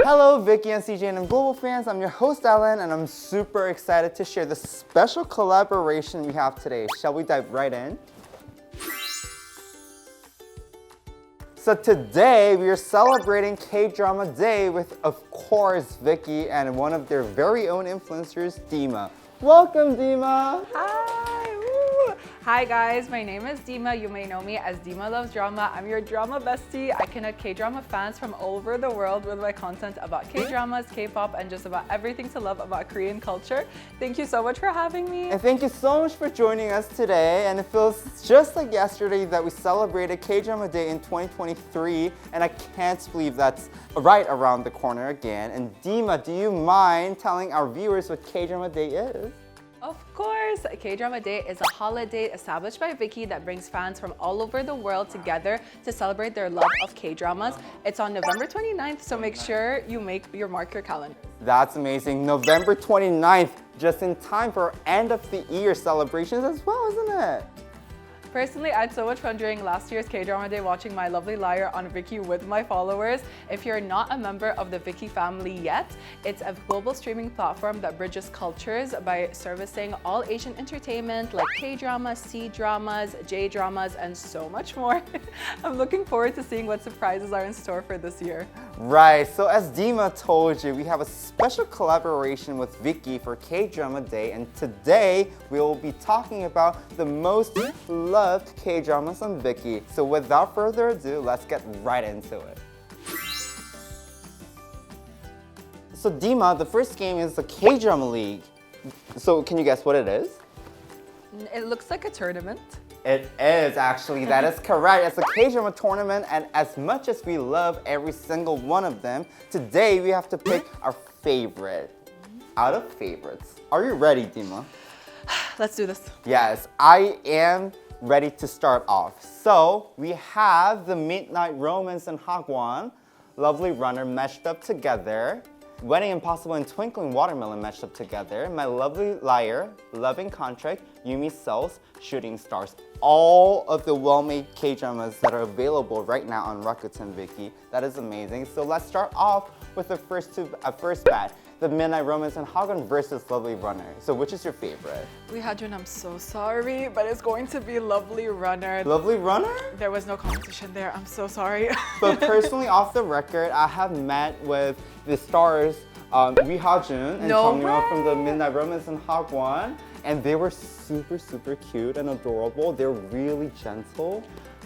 Hello, Viki and CJENM Global fans. I'm your host, Ellen, and I'm super excited to share the special collaboration we have today. Shall we dive right in? So today, we are celebrating K-Drama Day with, of course, Viki and one of their very own influencers, Deema. Welcome, Deema! Hi! Woo. Hi guys, my name is Deema. You may know me as DeemaLovesDrama. I'm your drama bestie. I connect K-drama fans from all over the world with my content about K-dramas, K-pop, and just about everything to love about Korean culture. Thank you so much for having me. And thank you so much for joining us today. And it feels just like yesterday that we celebrated K-Drama Day in 2023. And I can't believe that's right around the corner again. And Deema, do you mind telling our viewers what K-Drama Day is? Of course! K-Drama Day is a holiday established by Viki that brings fans from all over the world together to celebrate their love of K-dramas. It's on November 29th, so make sure you mark your calendar. That's amazing. November 29th, just in time for end of the year celebrations as well, isn't it? Personally, I had so much fun during last year's K-Drama Day watching My Lovely Liar on Viki with my followers. If you're not a member of the Viki family yet, it's a global streaming platform that bridges cultures by servicing all Asian entertainment like K-dramas, C-dramas, J-dramas, and so much more. I'm looking forward to seeing what surprises are in store for this year. Right, so as Deema told you, we have a special collaboration with Viki for K-Drama Day, and today we will be talking about the most loved K-dramas on Viki. So without further ado, let's get right into it. So Deema, the first game is the K-Drama League. So can you guess what it is? It looks like a tournament. It is actually, that is correct. It's a K-Drama tournament, and as much as we love every single one of them, today we have to pick our favorite out of favorites. Are you ready, Deema? Let's do this. Yes, I am ready to start off. So we have the Midnight Romance and Hagwon, Lovely Runner meshed up together, Wedding Impossible and Twinkling Watermelon meshed up together, My Lovely Liar, Loving Contract, Yumi Cells, Shooting Stars. All of the well-made K-dramas that are available right now on Rakuten Viki. That is amazing. So let's start off with the first batch, the Midnight Romance and Hagwon versus Lovely Runner. So which is your favorite? Leehajun, I'm so sorry, but it's going to be Lovely Runner. Lovely Runner? There was no competition there. I'm so sorry. But personally, off the record, I have met with the stars, Leehajun and No Jung Yo way. from the Midnight Romance and Hagwon, and they were super, super cute and adorable. They're really gentle,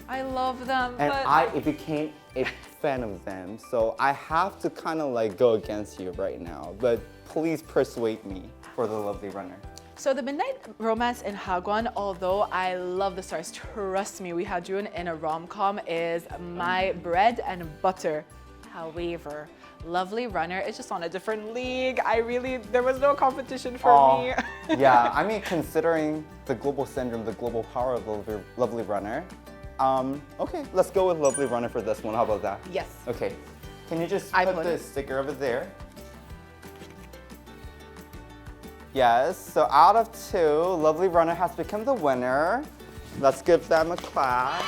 I love them, and but I became a fan of them. So I have to kind of like go against you right now, but please persuade me for the Lovely Runner. So the Midnight Romance in Hagwon, although I love the stars, trust me, Leehajun in a rom-com is my bread and butter. However, Lovely Runner is just on a different league. There was no competition for me. Yeah, I mean, considering the global syndrome, the global power of Lovely Runner, okay, let's go with Lovely Runner for this one. How about that? Yes. Okay, can you just I put put the it. sticker over there? Yes, so out of 2, Lovely Runner has become the winner. Let's give them a clap.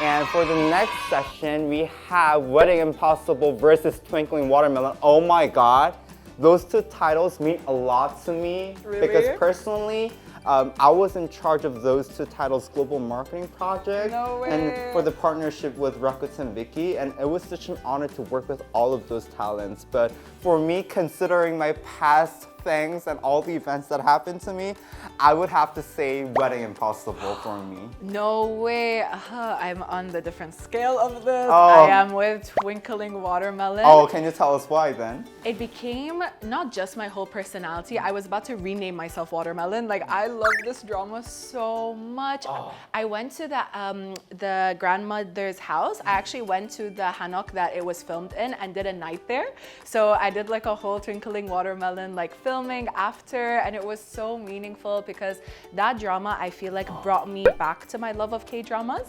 And for the next session, we have Wedding Impossible versus Twinkling Watermelon. Oh my god, those 2 titles mean a lot to me. Really? Because personally, I was in charge of those 2 titles' global marketing project. No way. And for the partnership with Rakuten Viki, and it was such an honor to work with all of those talents. But for me, considering my past things and all the events that happened to me, I would have to say Wedding Impossible for me. No way. I'm on the different scale of this. Oh. I am with Twinkling Watermelon. Oh, can you tell us why then? It became not just my whole personality. I was about to rename myself Watermelon. Like, I love this drama so much. Oh. I went to the grandmother's house. I actually went to the hanok that it was filmed in and did a night there. So I did like a whole Twinkling Watermelon like filming after, and it was so meaningful because that drama I feel like brought me back to my love of K-dramas.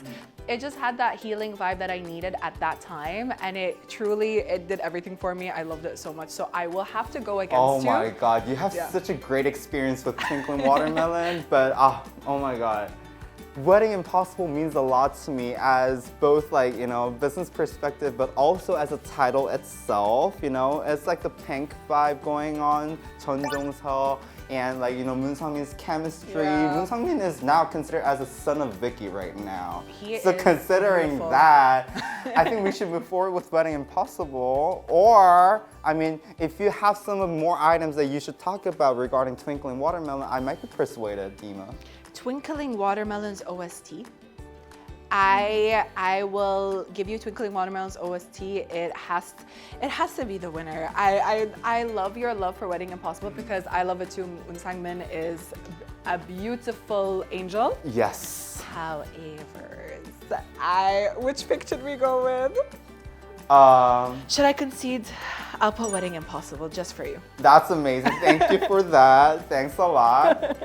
It just had that healing vibe that I needed at that time, and it did everything for me. I loved it so much. So I will have to go against you. Oh my god, you have Yeah. such a great experience with Twinkling Watermelon, but oh my god. Wedding Impossible means a lot to me as both like, business perspective, but also as a title itself, It's like the pink vibe going on, Chun Jong-seo, and like, Moon Sang-min's chemistry. Yeah. Moon Sang-min is now considered as a son of Viki right now. He so is considering beautiful. that, I think we should move forward with Wedding Impossible. Or, if you have some more items that you should talk about regarding Twinkling Watermelon, I might be persuaded, Deema. Twinkling Watermelon's OST. I will give you Twinkling Watermelon's OST. It has to be the winner. I love your love for Wedding Impossible because I love it too. Moon Sang-min is a beautiful angel. Yes. However, which pick should we go with? Should I concede? I'll put Wedding Impossible just for you. That's amazing. Thank you for that. Thanks a lot.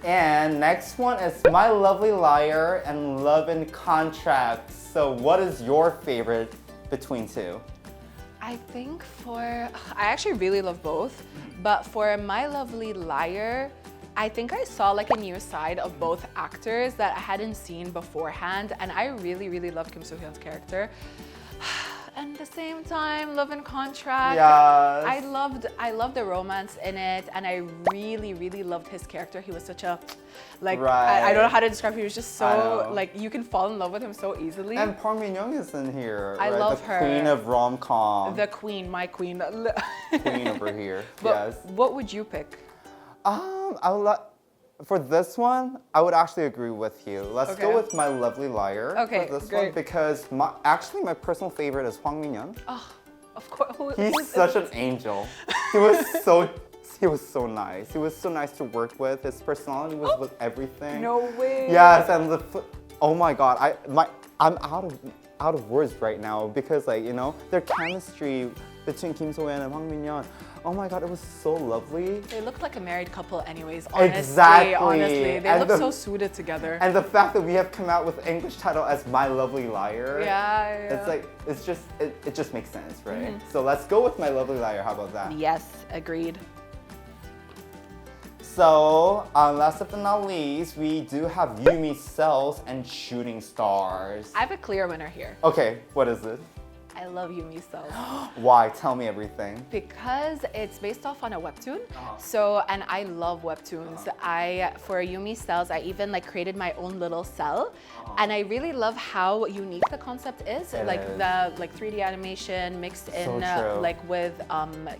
And next one is My Lovely Liar and Love and Contract. So what is your favorite between two? I actually really love both, but for My Lovely Liar, I think I saw like a new side of both actors that I hadn't seen beforehand, and I really, really loved Kim Soo-hyun's character. And at the same time, Love and Contract. Yes. I loved the romance in it, and I really, really loved his character. He was such a, Right. I don't know how to describe him. He was just so, you can fall in love with him so easily. And Park Min-young is in here. I love her. The queen of rom-com. The queen, my queen. Queen over here, But yes. what would you pick? For this one, I would actually agree with you. Let's go Okay. with My Lovely Liar Okay, for this great. one because my personal favorite is Hwang Min-yeon. Oh, of course. He's such an angel. He was so nice. He was so nice to work with. His personality was with everything. No way. Yes, and oh my God, I'm out of words right now because their chemistry between Kim So-hyun and Hwang Min-yeon. Oh my God, it was so lovely. They looked like a married couple anyways, honestly. Exactly. Honestly, they And look so suited together. And the fact that we have come out with the English title as My Lovely Liar. Yeah. It's it just makes sense, right? So let's go with My Lovely Liar. How about that? Yes, agreed. So, last but not least, we do have Yumi Cells and Shooting Stars. I have a clear winner here. Okay, what is it? I love Yumi Cells. Why? Tell me everything. Because it's based off on a webtoon. And I love webtoons. For Yumi Cells, I even created my own little cell. And I really love how unique the concept is. It is. The 3D animation mixed in true. with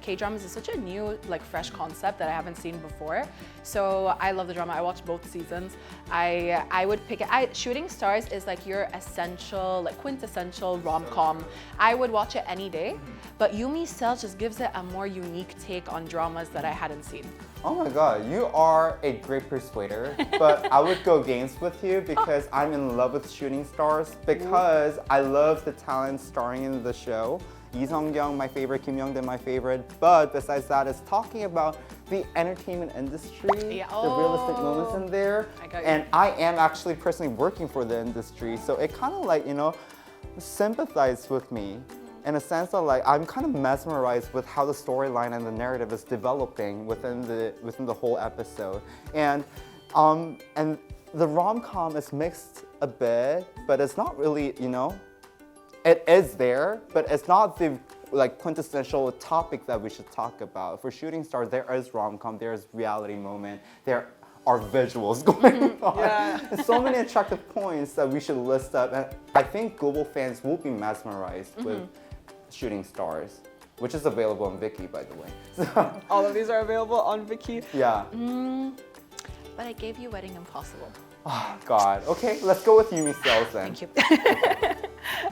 K-dramas is such a new fresh concept that I haven't seen before. So I love the drama. I watched both seasons. I would pick it. Shooting Stars is your essential, quintessential rom-com. I would watch it any day, but Yumi Cells just gives it a more unique take on dramas that I hadn't seen. Oh my God, you are a great persuader, but I would go games with you because I'm in love with Shooting Stars because I love the talent starring in the show. Lee Sung-kyung, my favorite, Kim Young-dae, my favorite, but besides that, it's talking about the entertainment industry, the realistic moments in there, and I am actually personally working for the industry, so it kind of sympathize with me in a sense that I'm kind of mesmerized with how the storyline and the narrative is developing within the whole episode, and the rom-com is mixed a bit, but it's not really it is there, but it's not the quintessential topic that we should talk about. For Shooting Stars, there is rom-com, there is reality moment, there are visuals going on. There's so many attractive points that we should list up, and I think global fans will be mesmerized with Shooting Stars, which is available on Viki, by the way. So, all of these are available on Viki. Yeah. But I gave you Wedding Impossible. Oh God. Okay, let's go with Yumi Cells then. Thank you.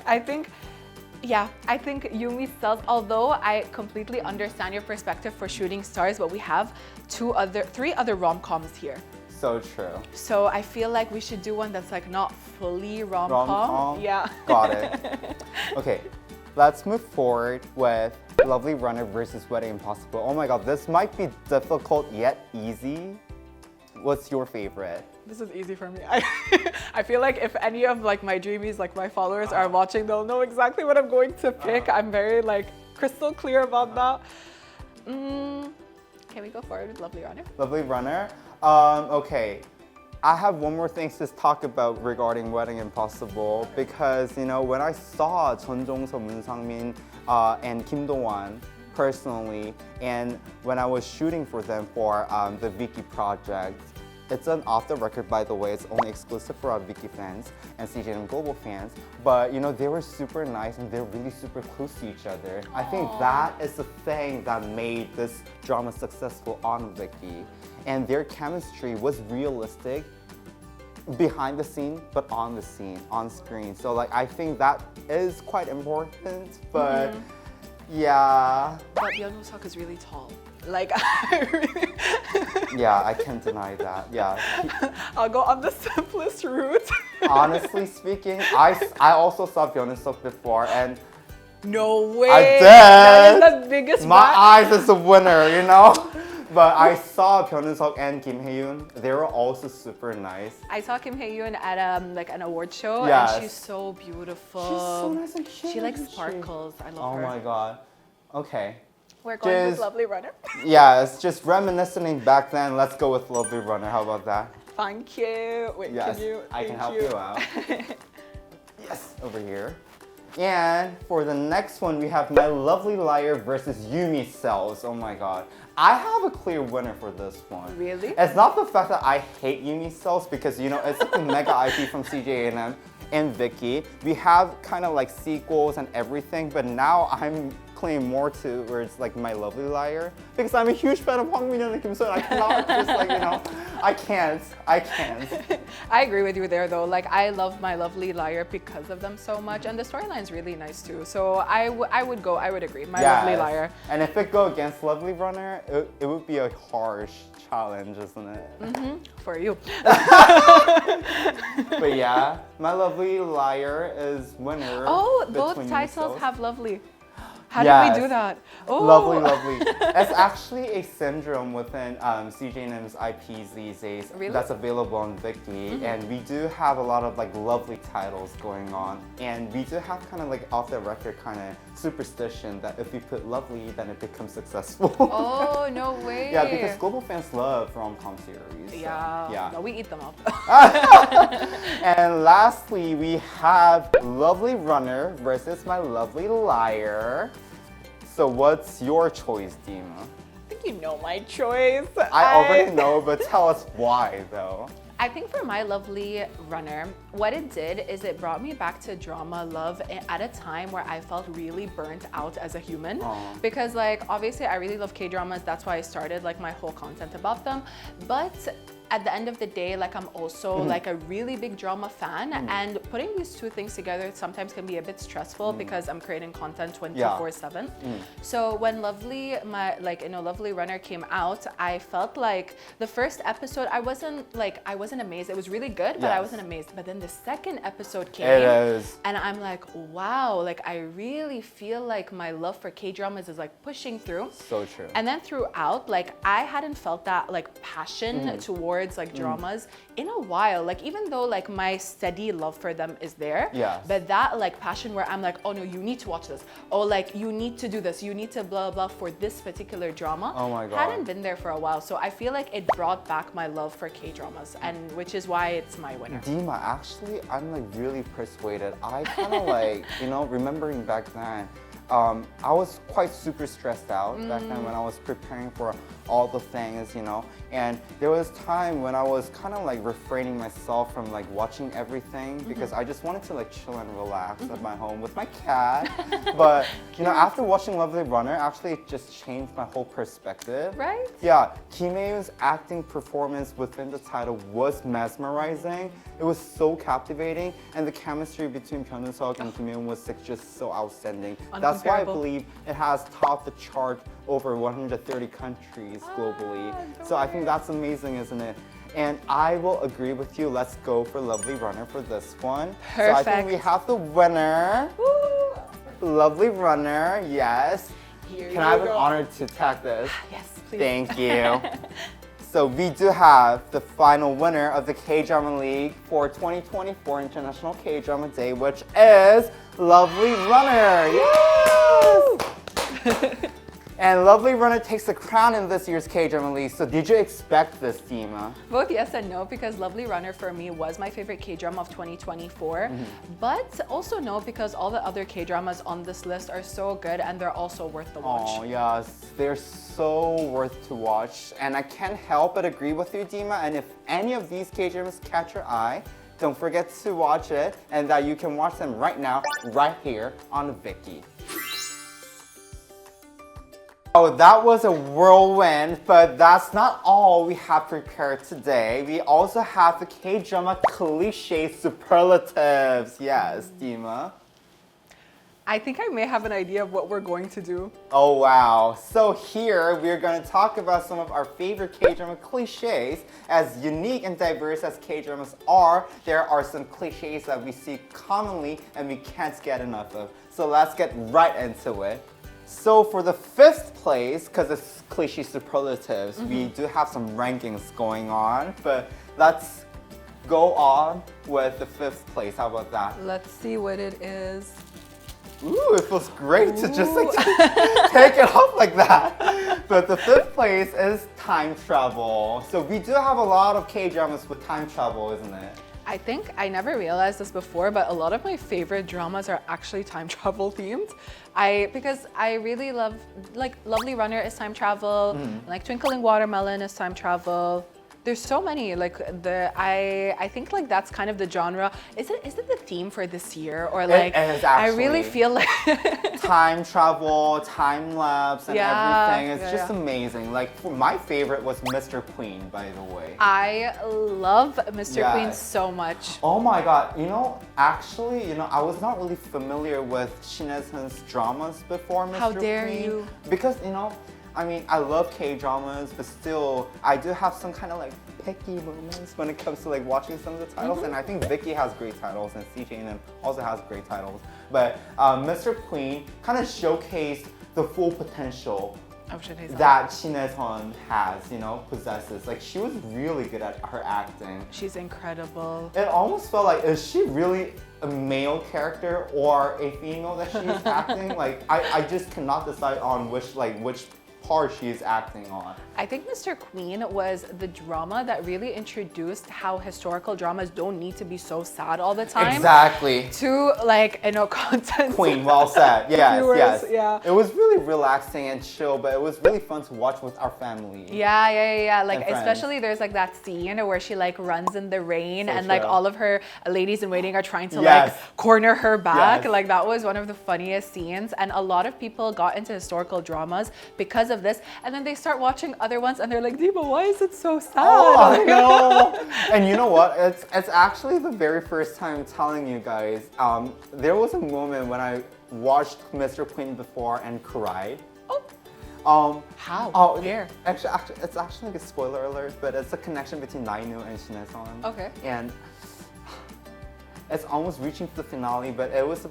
I think Yumi Cells, although I completely understand your perspective for Shooting Stars, but we have three other rom-coms here. So true. So I feel like we should do one that's not fully rom-com. Rom-com? Yeah. Got it. Okay, let's move forward with Lovely Runner versus Wedding Impossible. Oh my God, this might be difficult yet easy. What's your favorite? This is easy for me. I feel like if any of my dreamies, my followers are watching, they'll know exactly what I'm going to pick. I'm very crystal clear about that. Can we go forward with Lovely Runner? Lovely Runner? Okay. I have one more thing to talk about regarding Wedding Impossible because, you know, when I saw Jeon Jong-seo, Moon Sang-min, and Kim Do-won personally, and when I was shooting for them for the Viki project, it's an off the record, by the way. It's only exclusive for our Viki fans and CJENM Global fans. But you know, they were super nice and they're really super close to each other. I think that is the thing that made this drama successful on Viki. And their chemistry was realistic behind the scene, but on the scene, on screen. So like, I think that is quite important. But yeah. But Yeon Ho-seok is really tall. Like, Yeah, I can't deny that. Yeah. I'll go on the simplest route. Honestly speaking, I also saw Yeon Ho-seok before, and No way. I did. That is the biggest my bat. eyes is a winner, you know. But I saw Yeon Ho-seok and Kim Hae-yoon. They were also super nice. I saw Kim Hae-yoon at like an award show, Yes. and she's so beautiful. She's so nice and cute. She like isn't sparkles. I love Oh her. my god. Okay. We're going with Just- Lovely Runner. Yeah, it's just reminiscing back then. Let's go with Lovely Runner. How about that? Thank you. Wait, Yes, can you? I can thank help you out. Yes, over here. And for the next one, we have My Lovely Liar versus Yumi Cells. Oh my god. I have a clear winner for this one. Really? It's not the fact that I hate Yumi Cells because, you know, it's like a mega IP from CJENM and Viki. We have kind of like sequels and everything, but now I'm claim more towards like My Lovely Liar because I'm a huge fan of Hong Min-yeon and Kim So-yeon. I cannot just like, you know, I can't. I agree with you there though. Like I love My Lovely Liar because of them so much, and the storyline's really nice too. So I would agree. My Lovely Yes. Liar. And if it go against Lovely Runner, it would be a harsh challenge, isn't it? For you. But yeah, My Lovely Liar is winner. Oh, both between titles yourselves. have lovely. How did Yes. we do that? Oh. Lovely. It's actually a syndrome within CJNM's IPs these days Really? that's available on Viki, and we do have a lot of like lovely titles going on, and we do have kind of like off the record kind of superstition that if we put lovely, then it becomes successful. Oh, no way. Yeah, because global fans love rom-com series. So, Yeah. yeah. No, we eat them up. And lastly, we have Lovely Runner versus My Lovely Liar. So what's your choice, Deema? I think you know my choice. I already know, but tell us why though. I think for My Lovely Runner, what it did is it brought me back to drama love at a time where I felt really burnt out as a human. Aw. Because like, obviously I really love K-dramas, that's why I started like my whole content about them. But at the end of the day, like I'm also like a really big drama fan, and putting these two things together sometimes can be a bit stressful because I'm creating content 24/7. So when Lovely Runner came out, I felt like the first episode I wasn't amazed. It was really good, but I Yes. wasn't amazed. But then the second episode came, It is. and I'm like, wow, like I really feel like my love for K-dramas is like pushing through. So true. And then throughout, like I hadn't felt that like passion towards like dramas in a while. Like even though like my steady love for them is there, Yes. but that like passion where I'm like, oh no, you need to watch this. Oh, like you need to do this. You need to blah blah for this particular drama. Oh my God. Hadn't been there for a while. So I feel like it brought back my love for K-dramas, and which is why it's my winner. Deema, actually, I'm like really persuaded. I kind of like, you know, remembering back then, I was quite super stressed out back then when I was preparing for all the things, you know. And there was time when I was kind of like refraining myself from like watching everything because I just wanted to like chill and relax at my home with my cat. But you know, after watching Lovely Runner, actually it just changed my whole perspective. Right? Yeah, Kim Hae-yoon's acting performance within the title was mesmerizing. It was so captivating, and the chemistry between Byun Eun-seok and Kim Hae-yoon was like, just so outstanding. That's why I Uncomparable. believe it has topped the chart over 130 countries globally. So I think that's amazing, isn't it? And I will agree with you. Let's go for Lovely Runner for this one. So I think Perfect. we have the winner. Woo! Lovely Runner, yes. Here Can I have you an go. honor to tag this? Yes, please. Thank you. So we do have the final winner of the K-Drama League for 2024 International K-Drama Day, which is Lovely Runner. Yes! And Lovely Runner takes the crown in this year's K-drama list. So did you expect this, Deema? Both yes and no, because Lovely Runner for me was my favorite K-drama of 2024. But also no, because all the other K-dramas on this list are so good and they're also worth the watch. Oh yes, they're so worth to watch. And I can't help but agree with you, Deema. And if any of these K-dramas catch your eye, don't forget to watch it, and that you can watch them right now, right here on Viki. Oh, that was a whirlwind, but that's not all we have prepared today. We also have the K-drama cliché superlatives. Yes, Deema. I think I may have an idea of what we're going to do. Oh wow. So here we're going to talk about some of our favorite K-drama cliches. As unique and diverse as K-dramas are, there are some cliches that we see commonly and we can't get enough of. So let's get right into it. So for the 5th place, because it's cliche superlatives, we do have some rankings going on, but let's go on with the 5th place. How about that? Let's see what it is. Ooh, it feels great to just like take it off like that. But the 5th place is time travel. So we do have a lot of K-dramas with time travel, isn't it? I think I never realized this before, but a lot of my favorite dramas are actually time travel themed. Because I really love, like Lovely Runner is time travel, like Twinkling Watermelon is time travel. There's so many, like I think like that's kind of the genre. Is it the theme for this year, or like It is I actually. really feel like Time travel, time lapse, and Yeah, everything. It's just amazing. Like my favorite was Mr. Queen, by the way. I love Mr. Queen Yes. so much. Oh my god, actually, I was not really familiar with Shin Hye-sun's dramas before Mr. How dare Queen. you. Because, I mean, I love K-dramas, but still, I do have some kind of like picky moments when it comes to like watching some of the titles. And I think Viki has great titles and CJENM also has great titles. But Mr. Queen kind of showcased the full potential that Shin Hye-sun has, possesses. Like, she was really good at her acting. She's incredible. It almost felt like, is she really a male character or a female that she's acting? Like, I just cannot decide on which part she's acting on. I think Mr. Queen was the drama that really introduced how historical dramas don't need to be so sad all the time. Exactly. To content. Queen, well said. Yes, Viewers, yes. yeah. It was really relaxing and chill, but it was really fun to watch with our family. Yeah. Like, And especially there's like that scene where she like runs in the rain So and like true. all of her ladies in waiting are trying to Yes. like corner her back. Yes. Like, that was one of the funniest scenes. And a lot of people got into historical dramas because of this. And then they start watching other ones and they're like, Deema, why is it so sad? Oh, I know. And you know what? It's actually the very first time telling you guys. There was a moment when I watched Mr. Queen before and cried. How? Oh, Where? Actually, it's actually like a spoiler alert, but it's a connection between Nainu and Shin Hye-sun. Okay. And it's almost reaching to the finale, but it was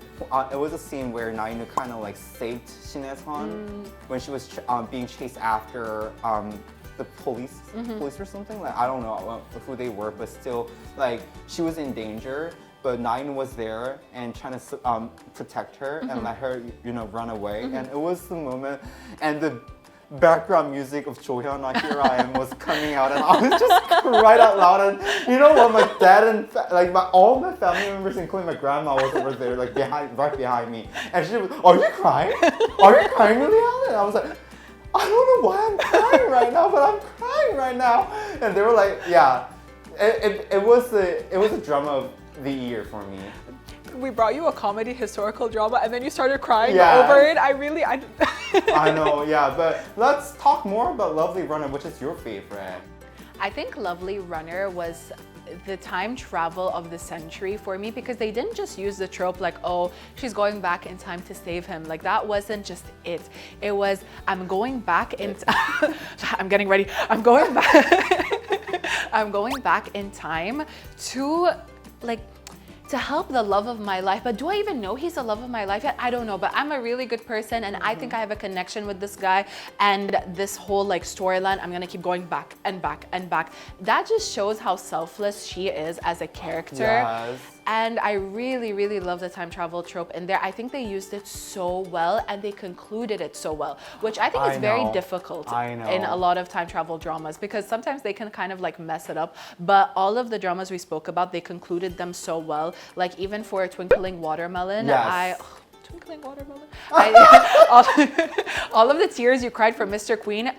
a scene where Nainu kind of like saved Shin Hye-sun when she was being chased after the police or something. Like, I don't know who they were, but still, like, she was in danger. But Nainu was there and trying to protect her and let her, run away. And it was the moment, and the background music of Johyuna, Here I Am was coming out, and I was just cried out loud. And you know what? My dad and all my family members, including my grandma, was over there, like right behind me, and she was, "Are you crying? Are you crying really, Alan?" And I was like, "I don't know why I'm crying right now, but I'm crying right now." And they were like, "Yeah, it was a drama of the year for me." We brought you a comedy historical drama and then you started crying Yeah. over it. I know, yeah, but let's talk more about Lovely Runner, which is your favorite. I think Lovely Runner was the time travel of the century for me, because they didn't just use the trope like, oh, she's going back in time to save him. Like, that wasn't just it. It was, I'm going back in I'm getting ready. I'm going back in time to help the love of my life. But do I even know he's the love of my life yet? I don't know, but I'm a really good person and I think I have a connection with this guy, and this whole storyline, I'm gonna keep going back and back and back. That just shows how selfless she is as a character. Yes. And I really, really love the time travel trope in there. I think they used it so well and they concluded it so well, which I think is very difficult in a lot of time travel dramas because sometimes they can kind of like mess it up. But all of the dramas we spoke about, they concluded them so well. Like even for Twinkling Watermelon, Twinkling Watermelon. All of the tears you cried for Mr. Queen,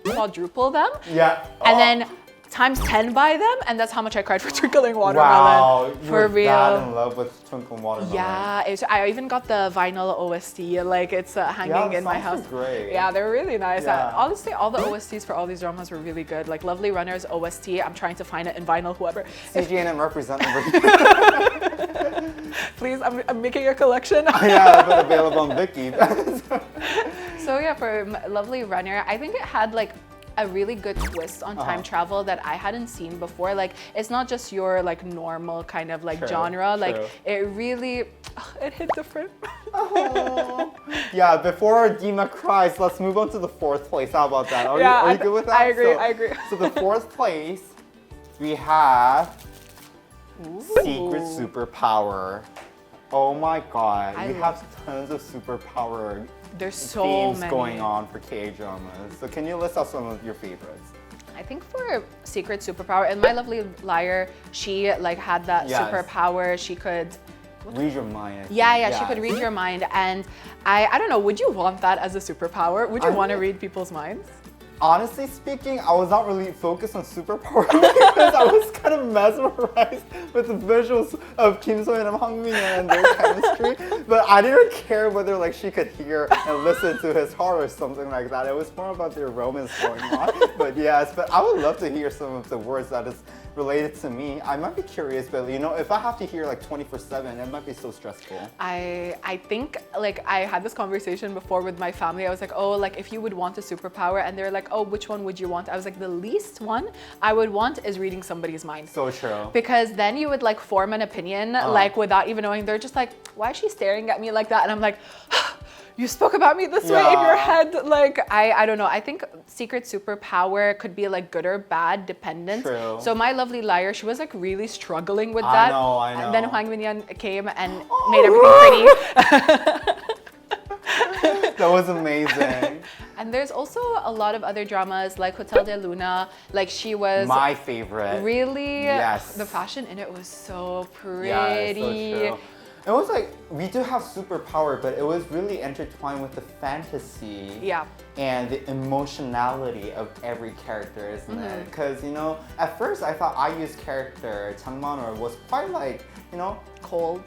quadruple them. Yeah. And then times 10 by them, and that's how much I cried for Twinkling Watermelon. Wow, you for were real. that in love with Twinkling Watermelon. Yeah, I even got the vinyl OST, like it's hanging in my house. Great. Yeah, they're really nice. Yeah. Honestly, all the OSTs for all these dramas were really good. Like Lovely Runner's OST, I'm trying to find it in vinyl, whoever. CJENM representative. Please, I'm making a collection. Yeah, but available on Viki. So yeah, for Lovely Runner, I think it had like a really good twist on time travel that I hadn't seen before. Like it's not just your like normal kind of like genre. Like it really, it hit different. Yeah, before Deema cries, let's move on to the 4th place. How about that? Are you good with that? I agree. So the 4th place, we have Secret Superpower. Oh my god, we have tons of superpower There's so themes many going on for K-dramas. So can you list out some of your favorites? I think for Secret Superpower, and My Lovely Liar, she like had that superpower. She could read your mind. Yeah, she could read your mind. And I don't know, would you want that as a superpower? Would you want to read people's minds? Honestly speaking, I was not really focused on superpower because I was kind of mesmerized with the visuals of Kim So-yeon and Hwang Min-yeon and their chemistry. But I didn't care whether like she could hear and listen to his heart or something like that. It was more about their romance going on. But yes, but I would love to hear some of the words that is related to me. I might be curious, but you know, if I have to hear like 24/7, it might be so stressful. I think like I had this conversation before with my family. I was like, oh, like if you would want a superpower, and they're like, oh, which one would you want? I was like, the least one I would want is reading somebody's mind. So true. Because then you would like form an opinion like without even knowing. They're just like, why is she staring at me like that? And I'm like, you spoke about me this way in your head. Like, I don't know. I think Secret Superpower could be like good or bad, dependent. True. So My Lovely Liar, she was like really struggling with that. I know. And then Hwang Min-yeon came and made everything pretty. That was amazing. And there's also a lot of other dramas like Hotel de Luna. Like she was my favorite. Really? Yes. The fashion in it was so pretty. Yeah, it's so true. It was like, we do have superpower, but it was really intertwined with the fantasy and the emotionality of every character, isn't it? Because, you know, at first I thought IU's character, Chang Man-woo, was quite like, you know, cold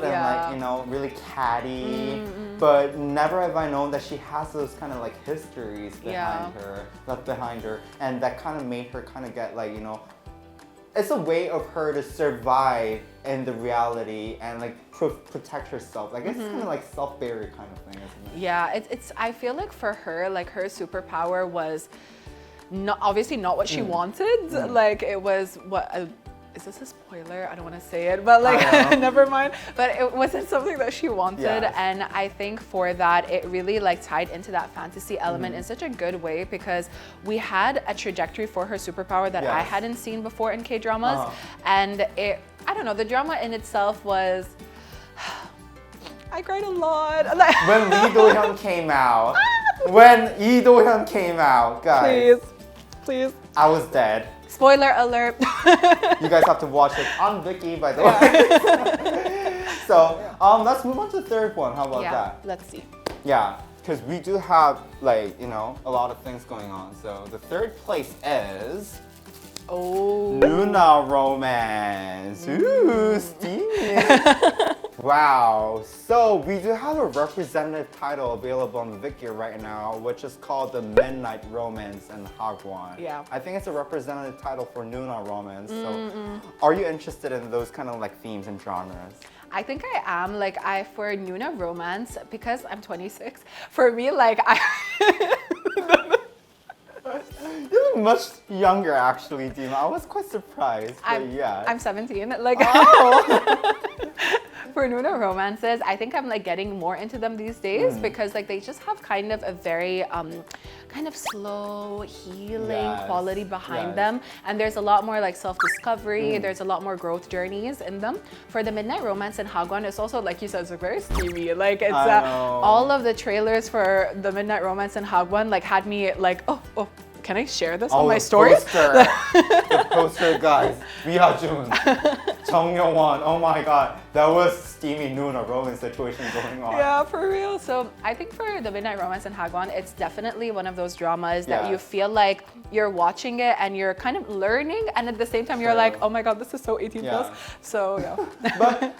and like, you know, really catty. But never have I known that she has those kind of like histories left behind her. And that kind of made her kind of get like, you know, it's a way of her to survive in the reality and like protect herself. Like it's kind of like self-barrier kind of thing, isn't it? Yeah, it's. I feel like for her, like her superpower was not obviously not what she wanted. Like it was what. Is this a spoiler? I don't want to say it, but like, never mind. But it wasn't something that she wanted, and I think for that, it really like tied into that fantasy element in such a good way because we had a trajectory for her superpower that I hadn't seen before in K-dramas, and it. I don't know. The drama in itself was. I cried a lot. When Lee Do-hyun came out, guys. Please. I was dead. Spoiler alert. You guys have to watch it on Viki, by the way. So, let's move on to the 3rd one. How about that? Let's see. Yeah, because we do have, like, you know, a lot of things going on. So, the 3rd place is... Luna Romance. Ooh, steamy. Wow. So we do have a representative title available on Viki right now, which is called the Midnight Romance and Hagwon. Yeah. I think it's a representative title for Luna Romance. So are you interested in those kind of like themes and genres? I think I am. Like for Nuna Romance, because I'm 26, for me, like You're much younger actually, Deema. I was quite surprised, but I'm 17. Like For Nuna romances, I think I'm like getting more into them these days because like they just have kind of a very kind of slow healing quality behind them, and there's a lot more like self-discovery. There's a lot more growth journeys in them. For the midnight romance in Hagwon, it's also like you said, it's very steamy. Like it's all of the trailers for the midnight romance in Hagwon like had me like oh. Can I share this on my stories? The poster, guys. Miha-jun, Chung Yo-won. Oh my god. That was steamy Nuna romance situation going on. Yeah, for real. So I think for the Midnight Romance in Hagwon, it's definitely one of those dramas that you feel like you're watching it and you're kind of learning, and at the same time you're like, oh my god, this is so 18 plus. So yeah. But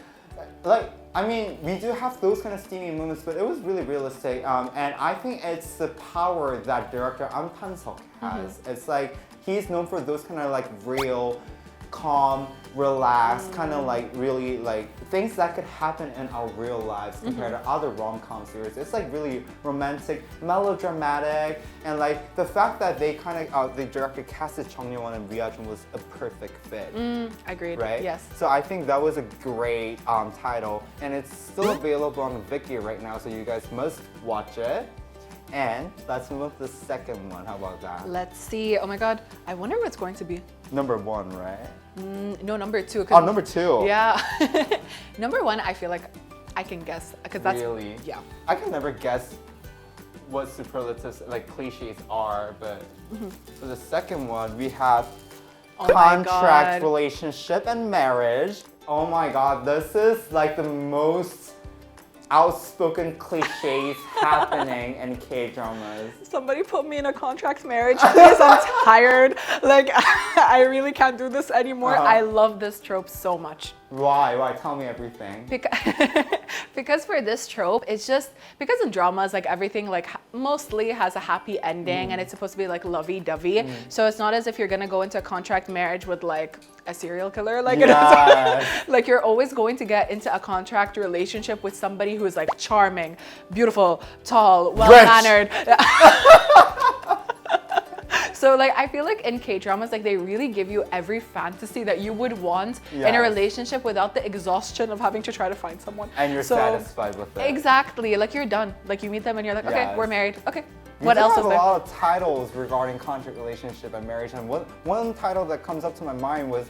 like, I mean, we do have those kind of steamy moments, but it was really realistic. And I think it's the power that director An Pan-seok has. It's like, he's known for those kind of like real, calm, relaxed, kind of like really like things that could happen in our real lives compared to other rom-com series. It's like really romantic, melodramatic, and like the fact that they kind of, the director casted Chung Yo-won and Miha-jun was a perfect fit. Agreed. Right? Yes. So I think that was a great title, and it's still available on Viki right now, so you guys must watch it. And let's move on to the second one. How about that? Let's see. Oh my god, I wonder what it's going to be. Number one, right? No, number two. Oh, number two. Yeah. Number one, I feel like I can guess because that's really. Yeah. I can never guess what superlatives like cliches are, but for the second one we have contract, relationship, and marriage. Oh my god, this is like the most outspoken cliches happening in K-dramas. Somebody put me in a contract marriage, please. I'm tired. Like, I really can't do this anymore. I love this trope so much. Why? Why? Tell me everything. Because for this trope, it's just because in dramas, like everything like mostly has a happy ending and it's supposed to be like lovey-dovey. So it's not as if you're gonna go into a contract marriage with like a serial killer. Like, like you're always going to get into a contract relationship with somebody who's like charming, beautiful, tall, well-mannered. So like I feel like in K-dramas, like they really give you every fantasy that you would want in a relationship without the exhaustion of having to try to find someone. And you're satisfied with it. Exactly. Like you're done. Like you meet them and you're like, okay, we're married. Okay. What else is there? We have a lot of titles regarding contract, relationship, and marriage. And one title that comes up to my mind was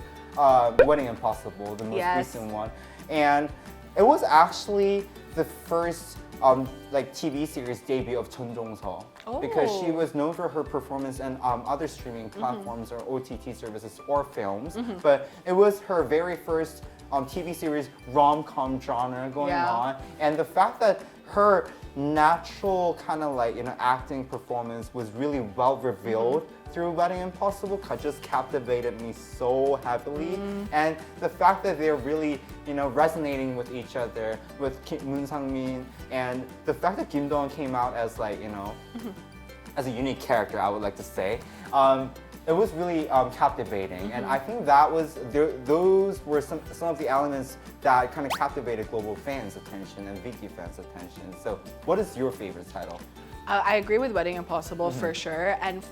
Wedding Impossible, the most recent one. And it was actually the first like TV series debut of Chun Jong-seo, because she was known for her performance in other streaming platforms or OTT services or films, but it was her very first TV series rom-com genre going on, and the fact that her natural kind of like acting performance was really well revealed through Wedding Impossible just captivated me so heavily, and the fact that they're really resonating with each other with Moon Sang-min, and the fact that Kim Do-won came out as like as a unique character, I would like to say. It was really captivating, and I think that was those were some of the elements that kind of captivated global fans' attention and Viki fans' attention. So, what is your favorite title? I agree with Wedding Impossible for sure, and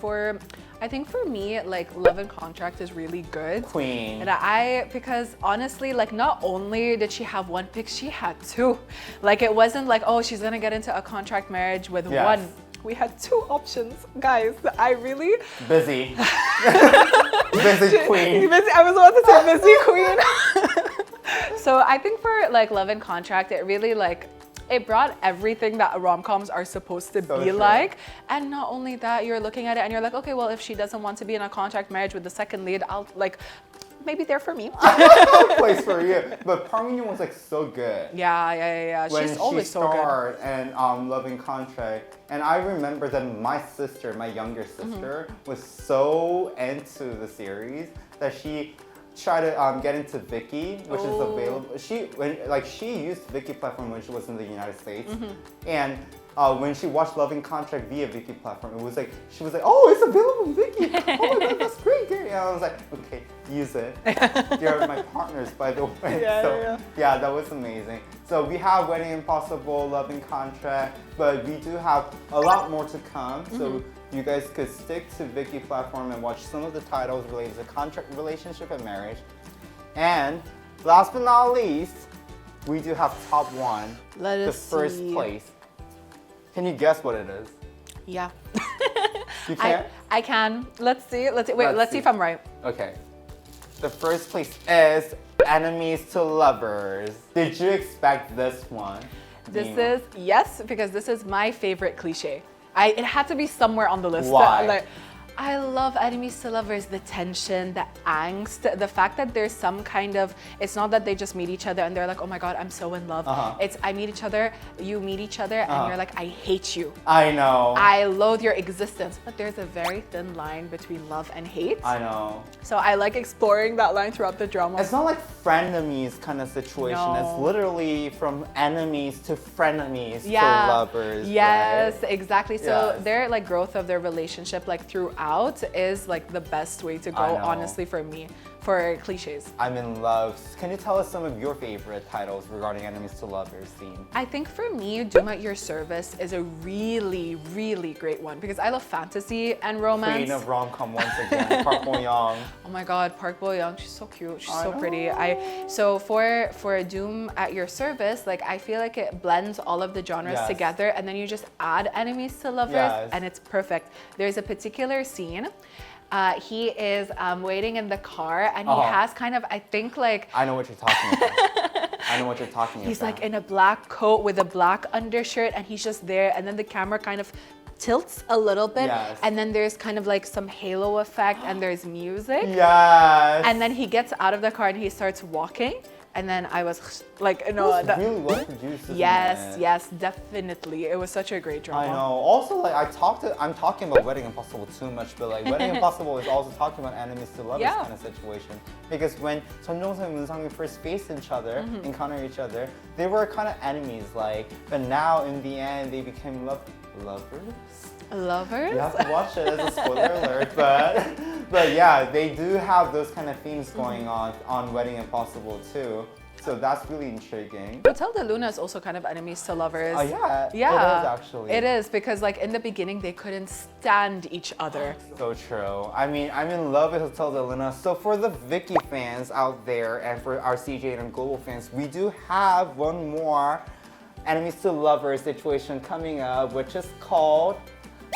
I think for me, like Love and Contract is really good. Queen. And because honestly, like not only did she have one pick, she had two. Like it wasn't like, oh, she's gonna get into a contract marriage with one. We had two options, guys. I really busy queen. I was about to say busy queen. So I think for like Love and Contract, it really like it brought everything that rom-coms are supposed to be like. And not only that, you're looking at it and you're like, okay, well, if she doesn't want to be in a contract marriage with the second lead, I'll like maybe they're for me. Place for you. But Park Min-young was like so good. Yeah. She's always so good. When she starred and Love and Contract, and I remember that my younger sister, was so into the series that she tried to get into Viki, which is available. She used Viki platform when she was in the United States, and when she watched Love and Contract via Viki platform, it was like she was like, "Oh, it's available on Viki! Oh my god, that's great!" And I was like, "Okay, use it. You're my partners, by the way." Yeah, that was amazing. So we have Wedding Impossible, Love and Contract, but we do have a lot more to come. So you guys could stick to Viki platform and watch some of the titles related to contract, relationship, and marriage. And last but not least, we do have top one, Let the us first see. place. Can you guess what it is? Yeah. You can? I can. Let's see. Wait, let's see if I'm right. Okay. The first place is enemies to lovers. Did you expect this one? This Deema? is, yes, because this is my favorite cliche. It had to be somewhere on the list. Why? I love enemies to lovers, the tension, the angst, the fact that there's some kind of, it's not that they just meet each other and they're like, oh my God, I'm so in love. It's I meet each other, you meet each other, and you're like, I hate you. I know. I loathe your existence. But there's a very thin line between love and hate. I know. So I like exploring that line throughout the drama. It's not like frenemies kind of situation. No. It's literally from enemies to frenemies to Yeah. lovers. Yes, right? exactly. So Yes. their like growth of their relationship like throughout is like the best way to go, I know. honestly, for me, for cliches. I'm in love. Can you tell us some of your favorite titles regarding enemies to lovers theme? I think for me, Doom at Your Service is a really, really great one because I love fantasy and romance. Queen of rom-com once again, Park Bo-young. Oh my God, Park Bo-young, she's so cute, she's I so pretty. know. So for Doom at Your Service, like I feel like it blends all of the genres Yes. together, and then you just add enemies to lovers, Yes. and it's perfect. There's a particular scene. He is waiting in the car, and he has kind of, I think, like I know what you're talking about. I know what you're talking he's about. like in a black coat with a black undershirt, and he's just there, and then the camera kind of tilts a little bit, Yes. and then there's kind of like some halo effect, and there's music. Yes. And then he gets out of the car and he starts walking. And then I was like, no, It's really well produced. Isn't yes, it? yes, definitely. It was such a great drama. I know. Also, like I'm talking about Wedding Impossible too much, but like Wedding Impossible is also talking about enemies to lovers Yeah. kind of situation. Because when Jeonjong and Moonsangmi first faced each other, encountered each other, they were kind of enemies. Like, but now in the end, they became lovers. Lovers? You have to watch it as a spoiler alert, but yeah, they do have those kind of themes going on Wedding Impossible too. So that's really intriguing. Hotel de Luna is also kind of enemies to lovers. Oh yeah, Yeah. it is actually. It is because like in the beginning they couldn't stand each other. So true. I mean, I'm in love with Hotel de Luna. So for the Viki fans out there and for our CJENM Global fans, we do have one more enemies to lovers situation coming up, which is called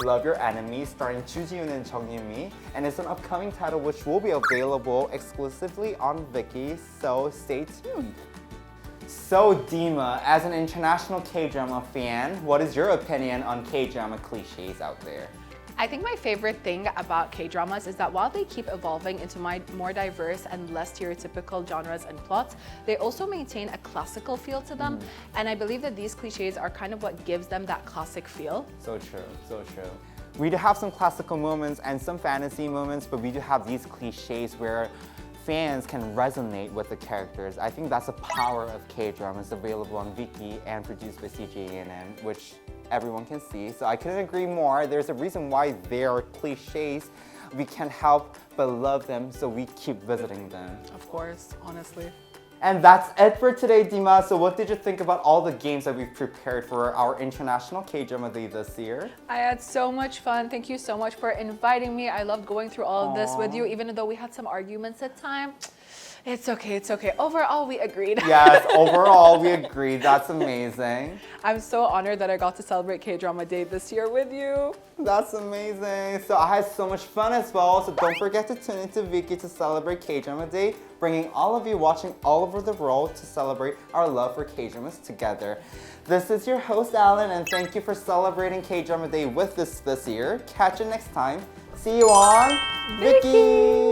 Love Your Enemies, starring Ju Ji-yoon and Jung Yun-mi, and it's an upcoming title which will be available exclusively on Viki, so stay tuned. So Deema, as an international K-drama fan, what is your opinion on K-drama cliches out there? I think my favorite thing about K-dramas is that while they keep evolving into more diverse and less stereotypical genres and plots, they also maintain a classical feel to them. And I believe that these cliches are kind of what gives them that classic feel. So true, so true. We do have some classical moments and some fantasy moments, but we do have these cliches where fans can resonate with the characters. I think that's the power of K-dramas, available on Viki and produced by CJENM, which everyone can see. So I couldn't agree more. There's a reason why they're cliches. We can't help but love them, so we keep visiting them. Of course, honestly. And that's it for today, Deema. So what did you think about all the games that we've prepared for our International K-Drama Day this year? I had so much fun. Thank you so much for inviting me. I loved going through all of this with you, even though we had some arguments at times. It's okay, it's okay. Overall, we agreed. Yes, overall, we agreed. That's amazing. I'm so honored that I got to celebrate K-Drama Day this year with you. That's amazing. So I had so much fun as well. So don't forget to tune into Viki to celebrate K-Drama Day, bringing all of you watching all over the world to celebrate our love for K-Dramas together. This is your host, Alan, and thank you for celebrating K-Drama Day with us this year. Catch you next time. See you on Viki!